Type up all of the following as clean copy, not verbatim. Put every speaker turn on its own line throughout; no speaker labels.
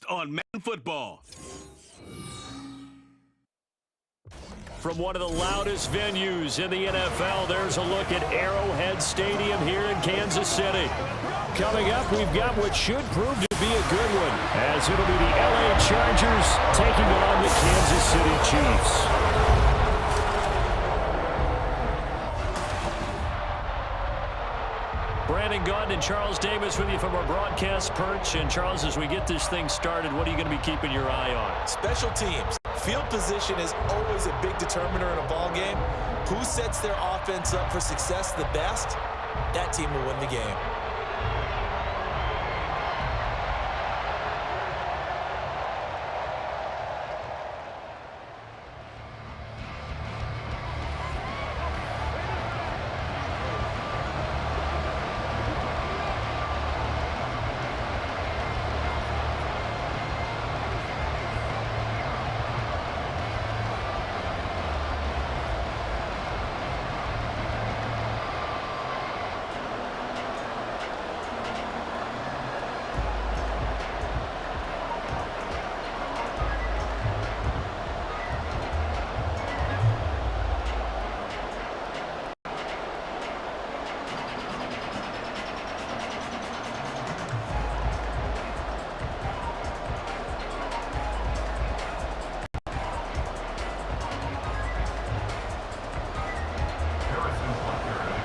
on Man Football.
From one of the loudest venues in the NFL, there's a look at Arrowhead Stadium here in Kansas City. Coming up, we've got what should prove to be a good one, as it'll be the LA Chargers taking on the Kansas City Chiefs. Brandon Gaudin and Charles Davis with you from our broadcast perch. And Charles, as we get this thing started, what are you going to be keeping your eye on?
Special teams. Field position is always a big determiner in a ball game. Who sets their offense up for success the best, that team will win the game.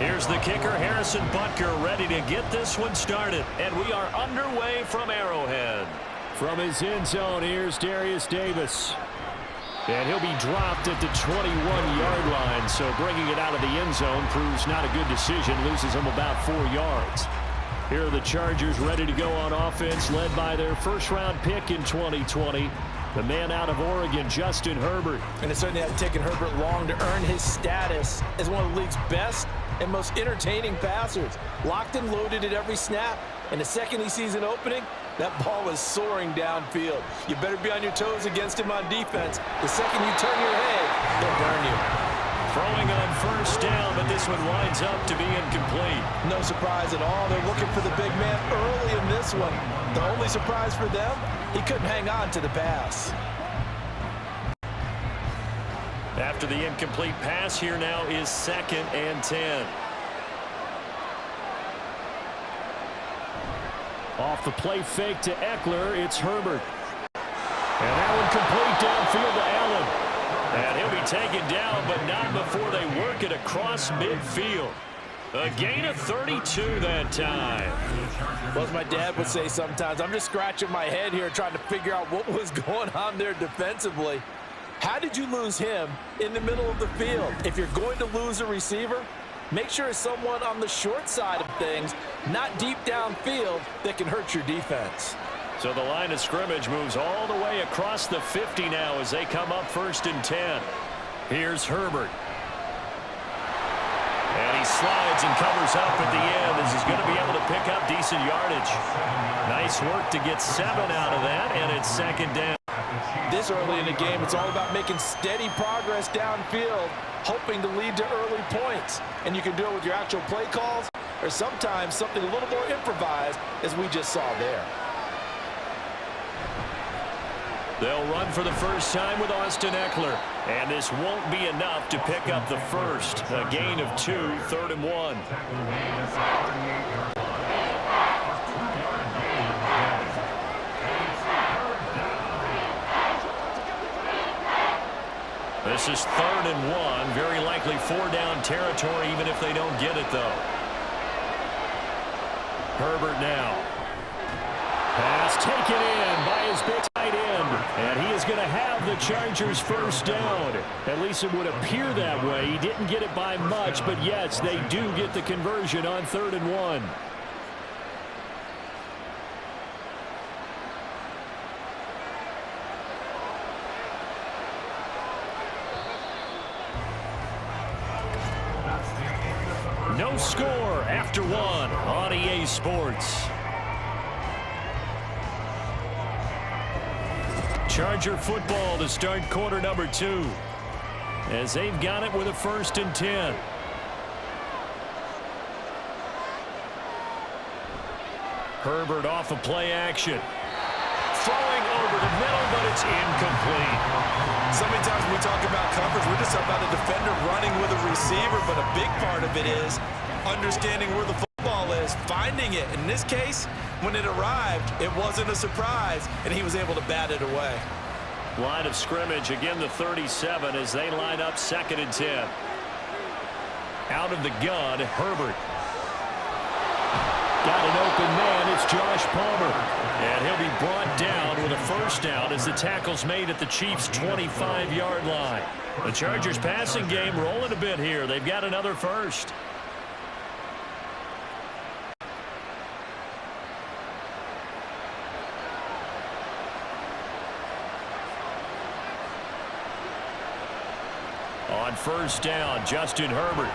Here's the kicker, Harrison Butker, ready to get this one started. And we are underway from Arrowhead. From his end zone, here's Darius Davis. And he'll be dropped at the 21-yard line, so bringing it out of the end zone proves not a good decision, loses him about 4 yards. Here are the Chargers ready to go on offense, led by their first-round pick in 2020, the man out of Oregon, Justin Herbert.
And it certainly hasn't taken Herbert long to earn his status as one of the league's best and most entertaining passers. Locked and loaded at every snap. And the second he sees an opening, that ball is soaring downfield. You better be on your toes against him on defense. The second you turn your head, he'll burn you.
Throwing on first down, but this one winds up to be incomplete.
No surprise at all. They're looking for the big man early in this one. The only surprise for them, he couldn't hang on to the pass.
After the incomplete pass, here now is 2nd and 10. Off the play fake to Eckler, it's Herbert. And that one complete downfield to Allen. And he'll be taken down, but not before they work it across midfield. A gain of 32 that time.
Well, as my dad would say sometimes, I'm just scratching my head here trying to figure out what was going on there defensively. How did you lose him in the middle of the field? If you're going to lose a receiver, make sure it's someone on the short side of things, not deep downfield, that can hurt your defense.
So the line of scrimmage moves all the way across the 50 now as they come up 1st and 10. Here's Herbert. And he slides and covers up at the end as he's going to be able to pick up decent yardage. Nice work to get 7 out of that, and it's 2nd down.
This early in the game, it's all about making steady progress downfield, hoping to lead to early points. And you can do it with your actual play calls or sometimes something a little more improvised, as we just saw there.
They'll run for the first time with Austin Eckler. And this won't be enough to pick up the first. A gain of 2, 3rd and 1. This is 3rd and 1. Very likely 4-down territory, even if they don't get it, though. Herbert now. Pass taken in by his big tight end. And he is going to have the Chargers first down. At least it would appear that way. He didn't get it by much, but yes, they do get the conversion on 3rd and 1. No score after 1 on EA Sports. Charger football to start quarter number 2. As they've got it with a 1st and 10. Herbert off of play action. throwing over the middle, but it's incomplete.
So many times when we talk about coverage, we're just about a defender running with a receiver, but a big part of it is understanding where the football is, finding it. In this case, when it arrived, it wasn't a surprise, and he was able to bat it away.
Line of scrimmage, again the 37 as they line up 2nd and 10. Out of the gun, Herbert. Got an open man, it's Josh Palmer. And he'll be brought down with a first down as the tackle's made at the Chiefs' 25-yard line. The Chargers passing game rolling a bit here. They've got another first. On first down, Justin Herbert.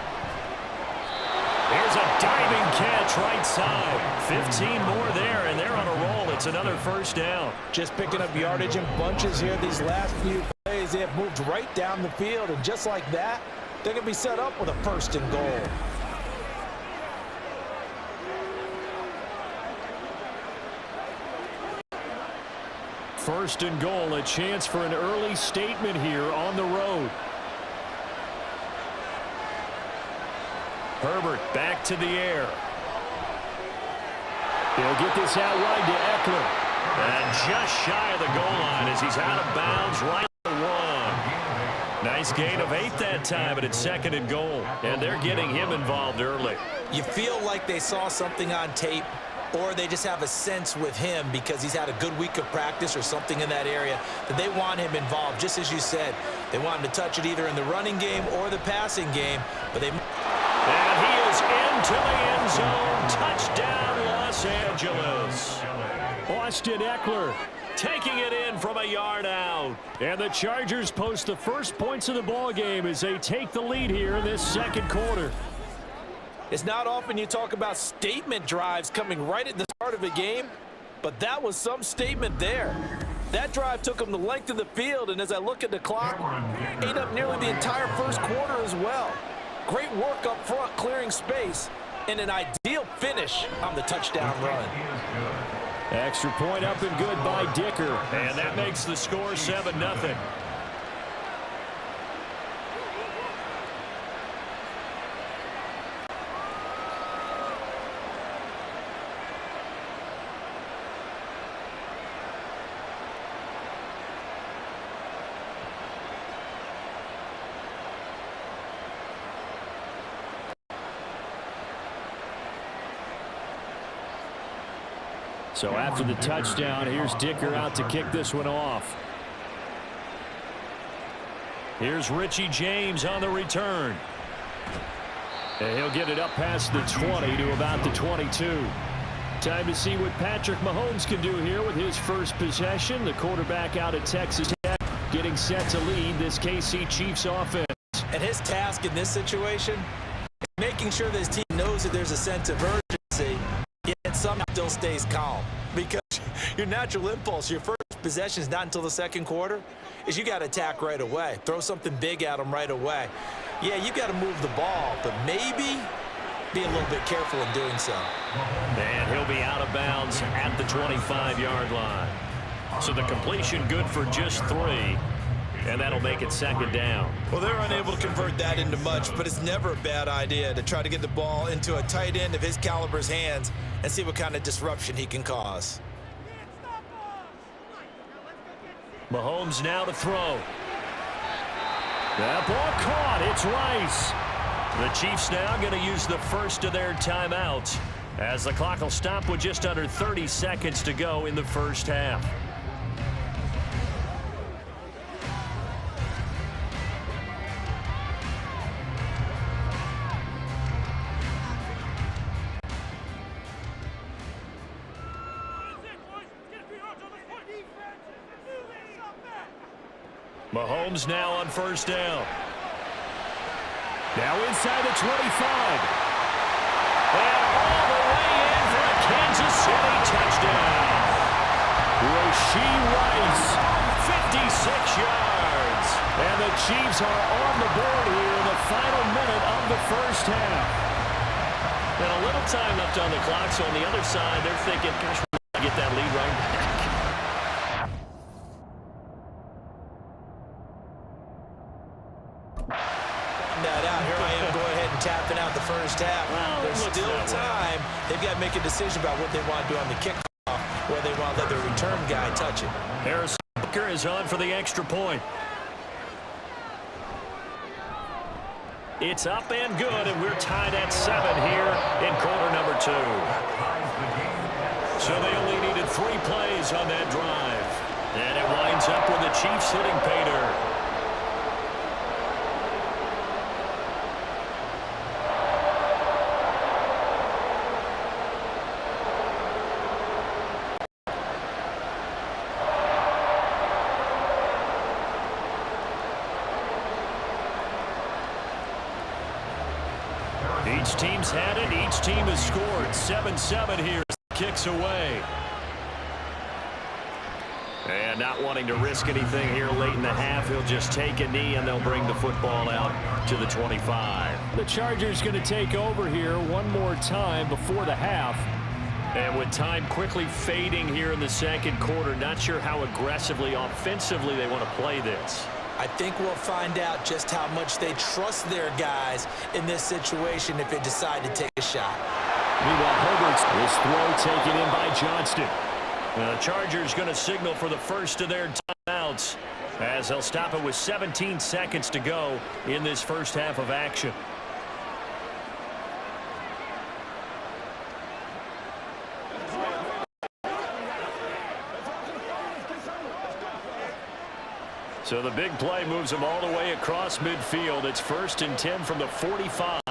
Here's a diving catch right side. 15 more there, and they're on a roll. It's another first down.
Just picking up yardage in bunches here these last few plays. They have moved right down the field, and just like that, they're going to be set up with a 1st and goal.
First and goal, a chance for an early statement here on the road. Herbert back to the air. He'll get this out wide to Eckler. And just shy of the goal line as he's out of bounds right at the 1. Nice gain of 8 that time, but it's 2nd and goal. And they're getting him involved early.
You feel like they saw something on tape, or they just have a sense with him because he's had a good week of practice or something in that area that they want him involved. Just as you said, they want him to touch it either in the running game or the passing game, but they...
And he is into the end zone. Touchdown, Los Angeles. Austin Eckler taking it in from a yard out. And the Chargers post the first points of the ball game as they take the lead here in this 2nd quarter.
It's not often you talk about statement drives coming right at the start of a game, but that was some statement there. That drive took them the length of the field, and as I look at the clock, ate up nearly the entire 1st quarter as well. Great work up front, clearing space, and an ideal finish on the touchdown run.
Extra point up and good by Dicker. And that makes the score 7-0. So after the touchdown, here's Dicker out to kick this one off. Here's Richie James on the return. And he'll get it up past the 20 to about the 22. Time to see what Patrick Mahomes can do here with his first possession. The quarterback out at Texas Tech getting set to lead this KC Chiefs offense.
And his task in this situation is making sure that his team knows that there's a sense of urgency, yet somehow still stays calm. Because your natural impulse, your first possession is not until the 2nd quarter, is you got to attack right away. Throw something big at them right away. Yeah, you got to move the ball, but maybe be a little bit careful in doing so.
And he'll be out of bounds at the 25-yard line. So the completion good for just 3. And that'll make it 2nd down.
Well, they're unable to convert that into much, but it's never a bad idea to try to get the ball into a tight end of his caliber's hands and see what kind of disruption he can cause.
Mahomes now to throw. That ball caught. It's Rice. The Chiefs now going to use the first of their timeouts as the clock will stop with just under 30 seconds to go in the first half. Mahomes now on first down. Now inside the 25. And all the way in for a Kansas City touchdown. Rashee Rice, 56 yards. And the Chiefs are on the board here in the final minute of the first half. And a little time left on the clock, so on the other side, they're thinking, gosh, we're going to get that lead right back.
find that out. Here I am going ahead and tapping out the first half.
Well,
there's still time. They've got to make a decision about what they want to do on the kickoff, where they want to let their return guy touch it.
Harrison Butker is on for the extra point. It's up and good, and we're tied at 7 here in quarter number 2. So they only needed 3 plays on that drive. And it winds up with the Chiefs hitting pay dirt. Each team's had it. Each team has scored. 7-7 here. Kicks away. And not wanting to risk anything here late in the half, he'll just take a knee, and they'll bring the football out to the 25. The Chargers going to take over here one more time before the half. And with time quickly fading here in the second quarter, not sure how aggressively, offensively they want to play this.
I think we'll find out just how much they trust their guys in this situation if they decide to take a shot.
Meanwhile, Herbert's this throw taken in by Johnston. The Chargers going to signal for the first of their timeouts as they'll stop it with 17 seconds to go in this first half of action. So the big play moves them all the way across midfield. It's 1st and 10 from the 45.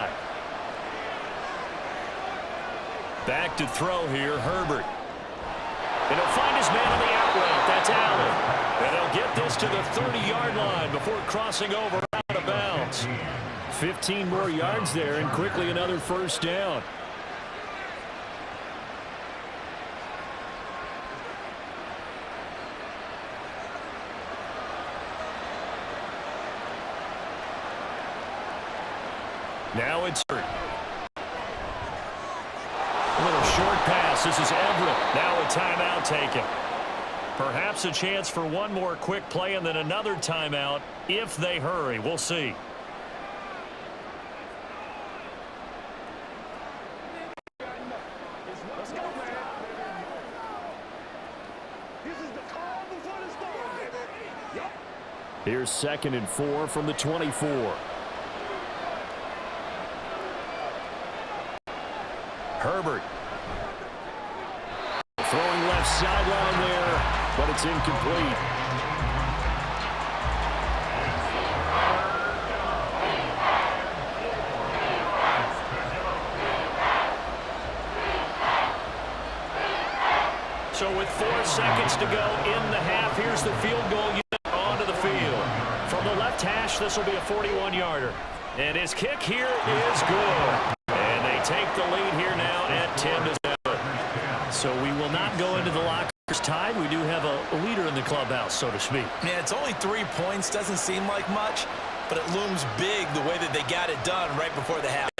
Back to throw here, Herbert. And he'll find his man on the out route. That's Allen. And they'll get this to the 30-yard line before crossing over out of bounds. 15 more yards there, and quickly another first down. Now it's a little short pass. This is Everett. Now a timeout taken. Perhaps a chance for one more quick play and then another timeout if they hurry. We'll see. Here's 2nd and 4 from the 24. Herbert. Throwing left sideline there, but it's incomplete. So with 4 seconds to go in the half, here's the field goal unit onto the field. From the left hash, this will be a 41-yarder. And his kick here is good. And they take the lead here now at 10-7. So we will not go into the lockers tied. We do have a leader in the clubhouse, so to speak.
Yeah, it's only 3 points. Doesn't seem like much, but it looms big the way that they got it done right before the half.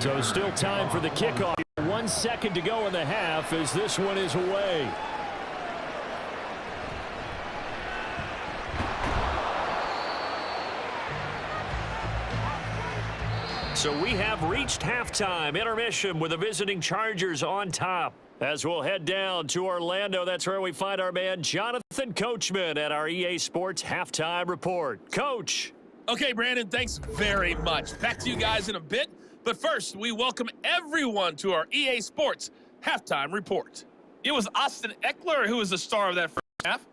So still time for the kickoff. 1 second to go in the half as this one is away. So we have reached halftime. Intermission with the visiting Chargers on top. As we'll head down to Orlando, that's where we find our man Jonathan Coachman at our EA Sports Halftime Report. Coach.
Okay, Brandon, thanks very much. Back to you guys in a bit. But first, we welcome everyone to our EA Sports Halftime Report. It was Austin Eckler who was the star of that first half.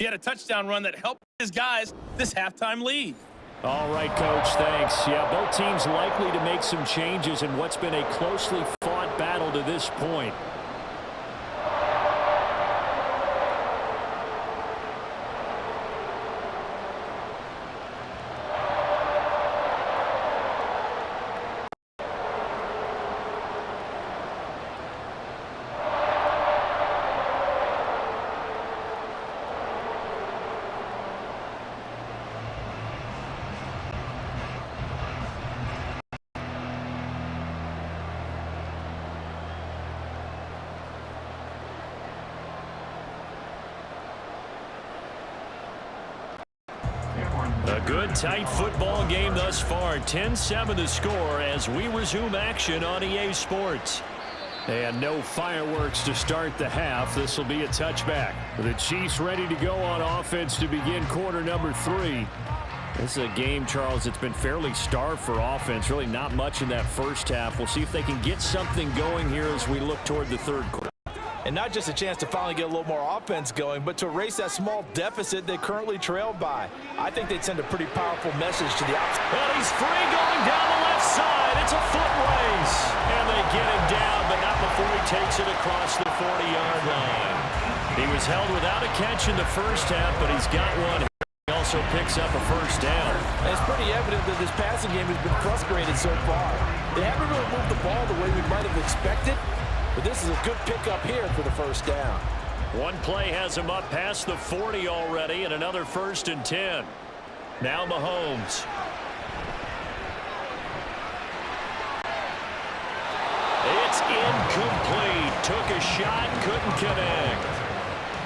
He had a touchdown run that helped his guys this halftime lead.
All right, Coach, thanks. Yeah, both teams likely to make some changes in what's been a closely fought battle to this point. Good, tight football game thus far. 10-7 the score as we resume action on EA Sports. And no fireworks to start the half. This will be a touchback. The Chiefs ready to go on offense to begin quarter number 3. This is a game, Charles, it's been fairly starved for offense. Really not much in that first half. We'll see if they can get something going here as we look toward the third quarter.
And not just a chance to finally get a little more offense going, but to erase that small deficit they currently trailed by. I think they'd send a pretty powerful message to the outside.
Well, he's free going down the left side. It's a foot race. And they get him down, but not before he takes it across the 40-yard line. He was held without a catch in the first half, but he's got one. He also picks up a first down.
And it's pretty evident that this passing game has been frustrated so far. They haven't really moved the ball the way we might have expected. But this is a good pickup here for the first down.
One play has him up past the 40 already, and another 1st and 10. Now Mahomes. It's incomplete. Took a shot, couldn't connect.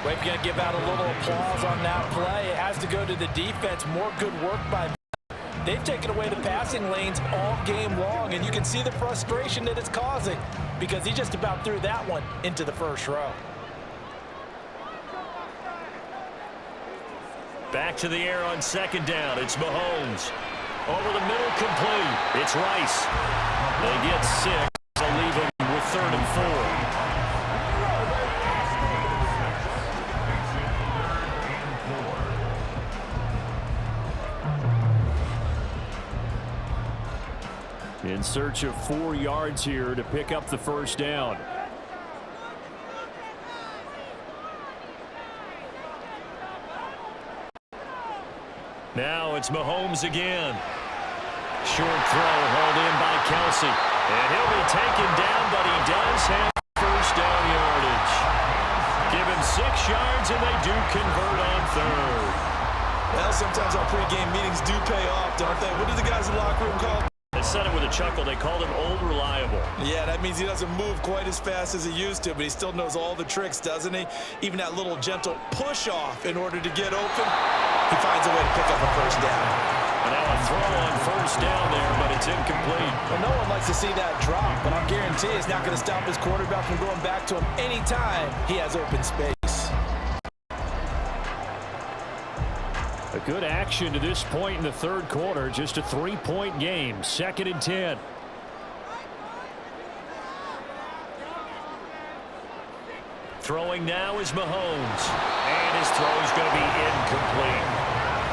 We're going to give out a little applause on that play. It has to go to the defense. More good work by them. They've taken away the passing lanes all game long, and you can see the frustration that it's causing because he just about threw that one into the first row.
Back to the air on 2nd down. It's Mahomes. Over the middle, complete. It's Rice. They get 6. They'll leave him with 3rd and 4. In search of 4 yards here to pick up the first down. Now it's Mahomes again. Short throw hauled in by Kelsey. And he'll be taken down, but he does have first down yardage. Give him 6 yards, and they do convert on 3rd.
Well, sometimes our pregame meetings do pay off, don't they? What do the guys in the locker room call?
They said it with a chuckle. They called him Old Reliable.
Yeah, that means he doesn't move quite as fast as he used to, but he still knows all the tricks, doesn't he? Even that little gentle push-off in order to get open, he finds a way to pick up a first down.
And now a throw on first down there, but it's incomplete.
Well, no one likes to see that drop, but I'll guarantee it's not going to stop his quarterback from going back to him anytime he has open space.
A good action to this point in the third quarter. Just a 3-point game. 2nd and 10. Throwing now is Mahomes. And his throw is going to be incomplete.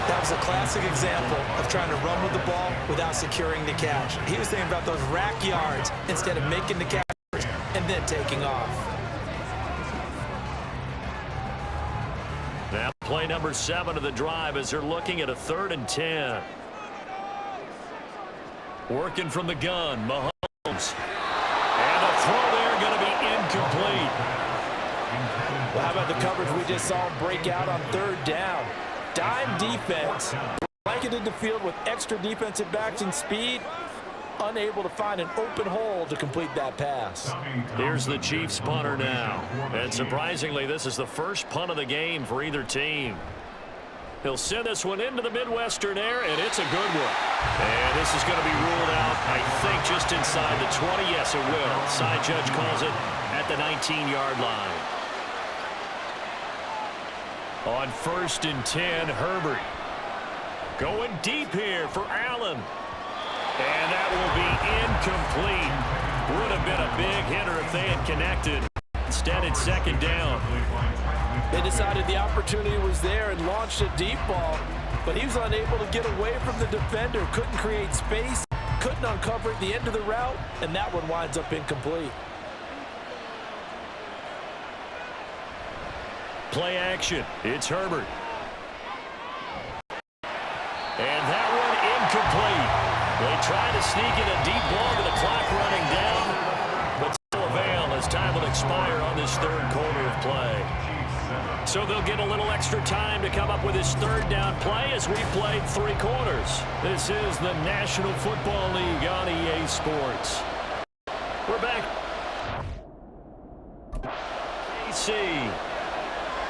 That was a classic example of trying to run with the ball without securing the catch. He was thinking about those rack yards instead of making the catch first and then taking off.
Now play number 7 of the drive as they're looking at a 3rd and 10. Working from the gun, Mahomes. And a throw there going to be incomplete.
Well, how about the coverage we just saw break out on 3rd down? Dime defense, blanketed the field with extra defensive backs and speed, unable to find an open hole to complete that pass.
Here's the Chiefs punter now. And surprisingly, this is the first punt of the game for either team. He'll send this one into the Midwestern air, and it's a good one. And this is going to be ruled out, I think, just inside the 20. Yes, it will. Side judge calls it at the 19-yard line. On 1st and 10, Herbert. Going deep here for Allen. And that will be incomplete. Would have been a big hitter if they had connected. Instead, it's 2nd down.
They decided the opportunity was there and launched a deep ball, but he was unable to get away from the defender, couldn't create space, couldn't uncover at the end of the route, and that one winds up incomplete.
Play action. It's Herbert. And that one incomplete. They try to sneak in a deep ball to the clock running down, but still avail as time will expire on this 3rd quarter of play. So they'll get a little extra time to come up with his 3rd down play as we've played 3 quarters. This is the National Football League on EA Sports. We're back. AC.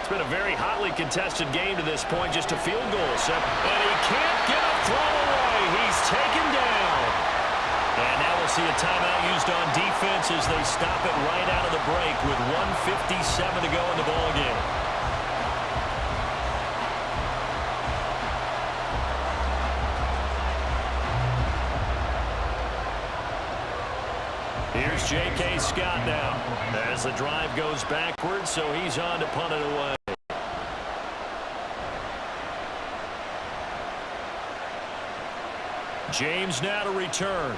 It's been a very hotly contested game to this point. Just a field goal. And he can't get a thrown away. He's taken down. And now we'll see a timeout used on defense as they stop it right out of the break with 1:57 to go in the ballgame. Here's J.K. Scott now as the drive goes backwards, so he's on to punt it away. James now to return.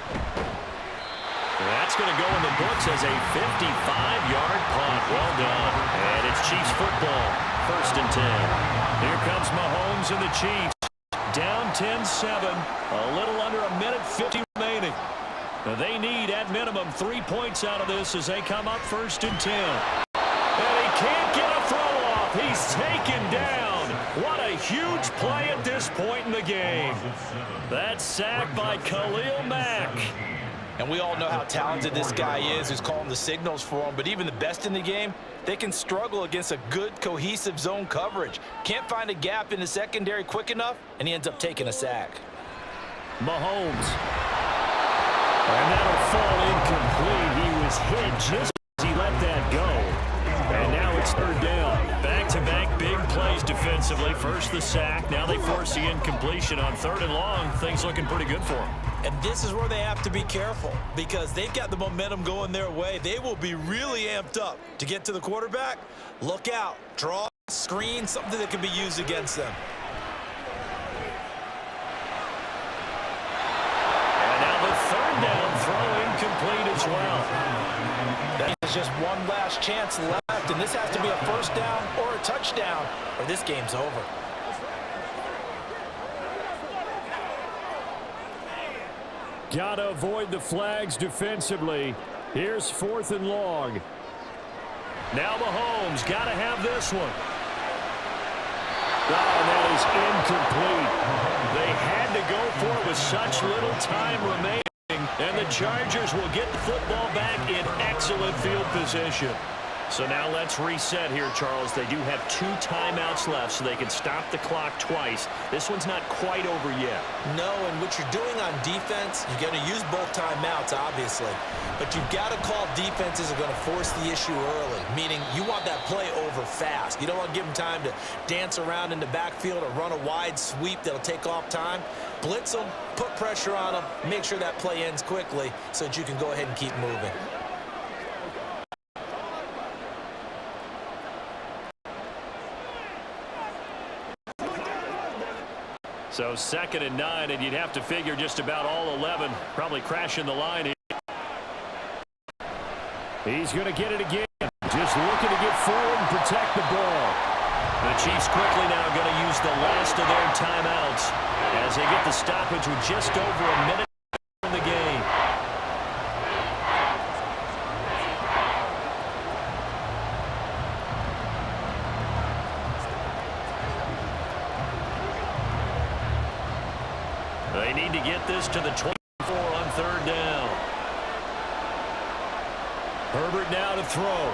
That's going to go in the books as a 55-yard punt. Well done. And it's Chiefs football. 1st and 10. Here comes Mahomes and the Chiefs. Down 10-7. A little under a minute 50 remaining. Now they need, at minimum, 3 points out of this as they come up 1st and 10. And he can't get a throw off. He's taken down. What a huge play at this point in the game. That sack by Khalil Mack.
And we all know how talented this guy is who's calling the signals for him. But even the best in the game, they can struggle against a good, cohesive zone coverage. Can't find a gap in the secondary quick enough, and he ends up taking a sack.
Mahomes. And that'll fall incomplete. He was hit just as he let that go. And now it's 3rd down. Back-to-back big plays defensively. First the sack. Now they force the incompletion on 3rd and long. Things looking pretty good for them.
And this is where they have to be careful because they've got the momentum going their way. They will be really amped up to get to the quarterback. Look out. Draw, screen, something that can be used against them.
And now the 3rd down throw incomplete as well.
There's just one last chance left, and this has to be a 1st down or a touchdown, or this game's over.
Gotta avoid the flags defensively. Here's 4th and long. Now Mahomes gotta have this one. Oh, that is incomplete. They had to go for it with such little time remaining. And the Chargers will get the football back in excellent field position. So now let's reset here, Charles. They do have 2 timeouts left, so they can stop the clock twice. This one's not quite over yet.
No, and what you're doing on defense, you're going to use both timeouts, obviously. But you've got to call defenses are going to force the issue early, meaning you want that play over fast. You don't want to give them time to dance around in the backfield or run a wide sweep that'll take off time. Blitz them, put pressure on them, make sure that play ends quickly so that you can go ahead and keep moving.
So 2nd and 9, and you'd have to figure just about all 11 probably crashing the line here. He's going to get it again. Just looking to get forward and protect the ball. The Chiefs quickly now going to use the last of their timeouts as they get the stoppage with just over a minute in the game. They need to get this to the 24 on 3rd down. Herbert now to throw.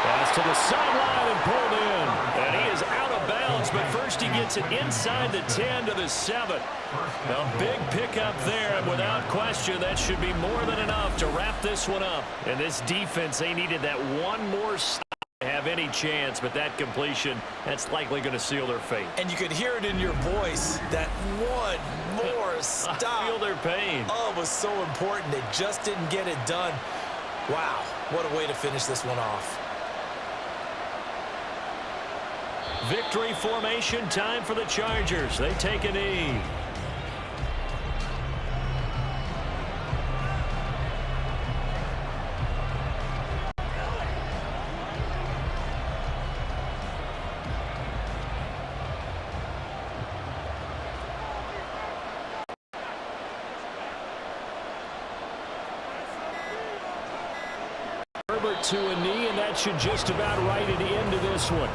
Pass to the sideline and pulled in. And he is out of bounds, but first he gets it inside the 10 to the 7. A big pickup there, and without question, that should be more than enough to wrap this one up. And this defense, they needed that one more stop to have any chance, but that completion, that's likely going to seal their fate.
And you could hear it in your voice, that one more stop.
I feel their pain.
Oh, it was so important. They just didn't get it done. Wow, what a way to finish this one off.
Victory formation time for the Chargers. They take a knee. Herbert to a knee, and that should just about write it into this one.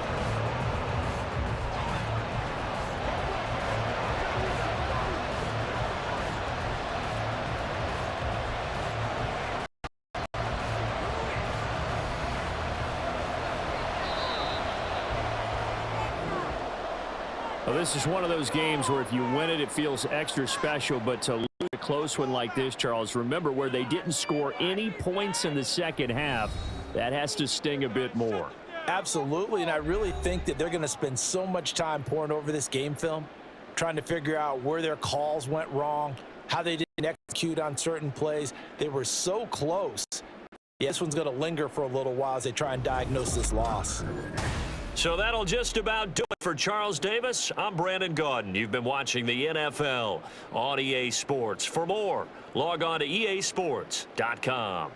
Well, this is one of those games where if you win it, it feels extra special. But to lose a close one like this, Charles, remember where they didn't score any points in the second half, that has to sting a bit more.
Absolutely, and I really think that they're going to spend so much time poring over this game film, trying to figure out where their calls went wrong, how they didn't execute on certain plays. They were so close. Yeah, this one's going to linger for a little while as they try and diagnose this loss.
So that'll just about do it for Charles Davis. I'm Brandon Gaudin. You've been watching the NFL on EA Sports. For more, log on to easports.com.